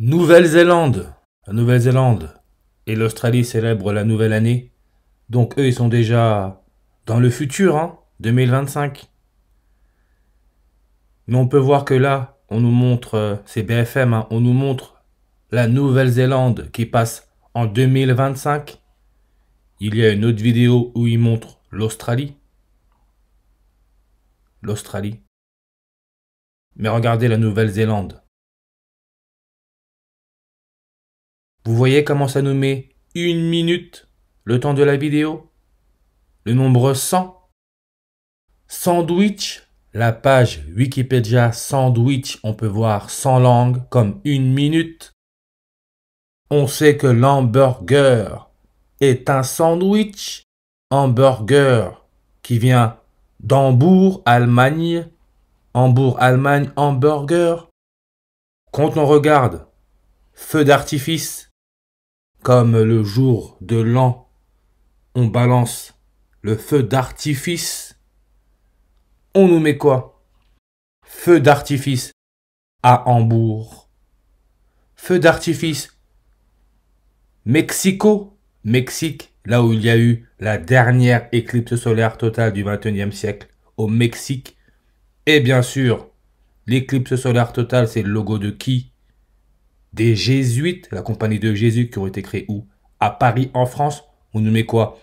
Nouvelle-Zélande. La Nouvelle-Zélande et l'Australie célèbrent la nouvelle année. Donc eux, ils sont déjà dans le futur, 2025. Mais on peut voir que là, on nous montre, c'est BFM, on nous montre la Nouvelle-Zélande qui passe en 2025. Il y a une autre vidéo où ils montrent l'Australie. L'Australie. Mais regardez la Nouvelle-Zélande. Vous voyez comment ça nous met 1 minute le temps de la vidéo? Le nombre 100. Sandwich. La page Wikipédia Sandwich, on peut voir 100 langues comme 1 minute. On sait que l'hamburger est un sandwich. Hamburger qui vient d'Hambourg, Allemagne. Hambourg, Allemagne, hamburger. Quand on regarde feu d'artifice, comme le jour de l'an, on balance le feu d'artifice. On nous met quoi? Feu d'artifice à Hambourg. Feu d'artifice Mexico. Mexique, là où il y a eu la dernière éclipse solaire totale du XXIe siècle, au Mexique. Et bien sûr, l'éclipse solaire totale, c'est le logo de qui? Des Jésuites, la compagnie de Jésus qui ont été créés où? À Paris, en France. On nous met quoi?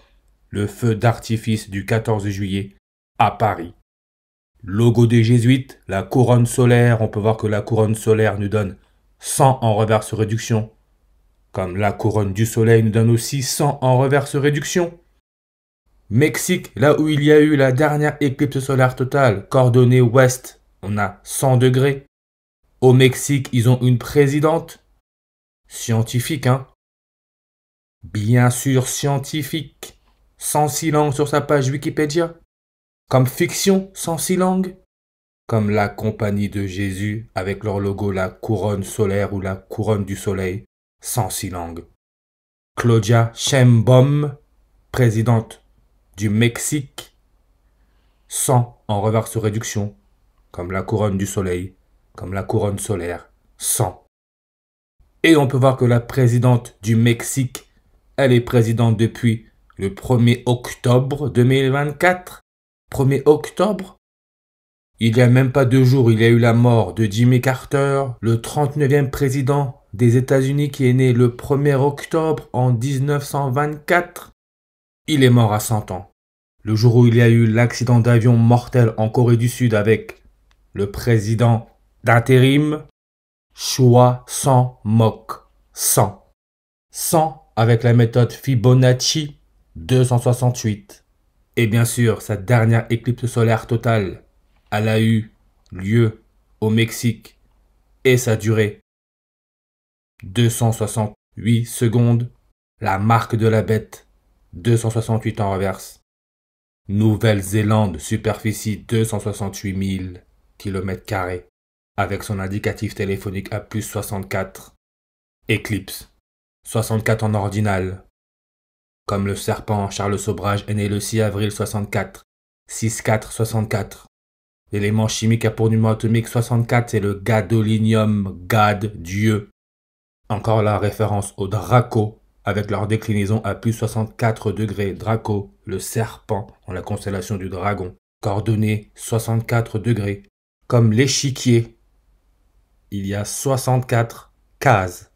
Le feu d'artifice du 14 juillet à Paris. Logo des Jésuites, la couronne solaire. On peut voir que la couronne solaire nous donne 100 en reverse réduction. Comme la couronne du soleil nous donne aussi 100 en reverse réduction. Mexique, là où il y a eu la dernière éclipse solaire totale, coordonnée ouest, on a 100 degrés. Au Mexique, ils ont une présidente. Scientifique, Bien sûr, scientifique. 106 langues sur sa page Wikipédia. Comme fiction, 106 langues. Comme la compagnie de Jésus, avec leur logo, la couronne solaire ou la couronne du soleil, 106 langues. Claudia Sheinbaum, présidente du Mexique, 100 en reverse réduction, comme la couronne du soleil, comme la couronne solaire, 100. Et on peut voir que la présidente du Mexique, elle est présidente depuis le 1er octobre 2024. 1er octobre. Il n'y a même pas 2 jours, il y a eu la mort de Jimmy Carter, le 39e président des États-Unis qui est né le 1er octobre en 1924. Il est mort à 100 ans. Le jour où il y a eu l'accident d'avion mortel en Corée du Sud avec le président d'intérim, Choi Sang-mok. 100. 100 avec la méthode Fibonacci, 268. Et bien sûr, sa dernière éclipse solaire totale, elle a eu lieu au Mexique et sa durée 268 secondes. La marque de la bête, 268 en reverse. Nouvelle-Zélande, superficie 268 000 km² avec son indicatif téléphonique à plus 64. Éclipse, 64 en ordinal. Comme le serpent, Charles Sobrage est né le 6 avril 64. 6-4-64. L'élément chimique à pour numéro atomique 64, c'est le gadolinium, Gad, Dieu. Encore la référence au Draco, avec leur déclinaison à plus 64 degrés. Draco, le serpent, en la constellation du dragon. Coordonnées 64 degrés. Comme l'échiquier, il y a 64 cases.